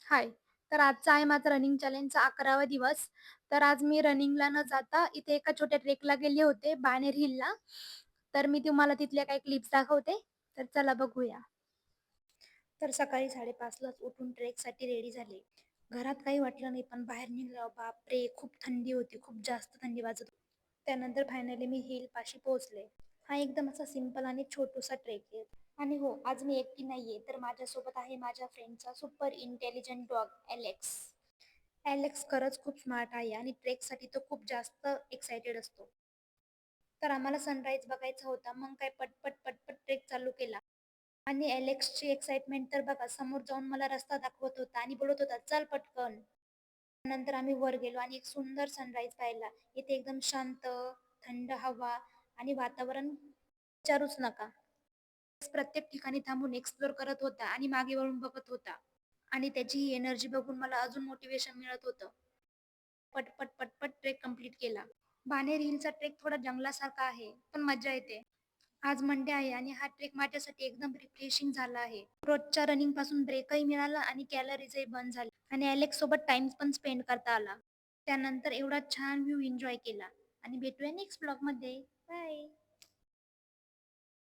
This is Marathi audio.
हाय. तर आजचा आहे माझा रनिंग चॅलेंजचा 11वा दिवस. तर आज मी रनिंगला न जाता इथे एका छोट्या ट्रेकला गेले होते, बाणेर हिलला. तर मी तुम्हाला तिथल्या काही क्लिप्स दाखवते. तर चला बघूया. तर सकाळी 5:30 लाच उठून ट्रेकसाठी रेडी झाले. घरात काही वाटलं नाही, पण बाहेर निघाल्यावर बापरे! खूप थंडी होती, खूप जास्त थंडी वाजत होती. त्यानंतर फायनली मी हिल पाशी पोहोचले. हा एकदम असा सिंपल आणि छोटूसा ट्रेक आहे. आणि हो, आज मी एकटी नाहीये, तर माझ्यासोबत आहे माझ्या फ्रेंडचा super intelligent dog Alex. Alex खरंच खूप स्मार्ट आहे आणि ट्रेकसाठी तो खूप जास्त एक्सायटेड असतो. तर आम्हाला सनराईज बघायचा होता, मग काय पटपट पटपट ट्रेक चालू केला. आणि एलेक्सची एक्साइटमेंट तर बघा, समोर जाऊन मला रस्ता दाखवत होता आणि बोलत होता, "चल पटकन." नंतर आम्ही वर गेलो आणि एक सुंदर सनराईज पाहिला. इथे एकदम शांत, थंड हवा आणि वातावरण विचारूच नका. प्रत्येक ठिकाणी थांबून एक्सप्लोर करत होता आणि मागे वळून बघत होता. आणि त्याची ही एनर्जी बघून मला अजून मोटिवेशन मिळत होतं. पटपट पटपट ट्रेक कंप्लीट केला. बाणेर हिलचा ट्रेक थोडा जंगलासारखा आहे, पण मजा येते. आज मंडे आहे आणि हा ट्रेक माझ्यासाठी एकदम रिफ्रेशिंग झाला आहे. रोजच्या रनिंग पासून ब्रेकही मिळाला आणि कॅलरीजही बर्न झाले आणि अलेक्स सोबत टाइम पण स्पेंड करता आला. त्यानंतर एवढा छान व्ह्यू एन्जॉय केला आणि भेटूया नेक्स्ट ब्लॉग मध्ये. बाय.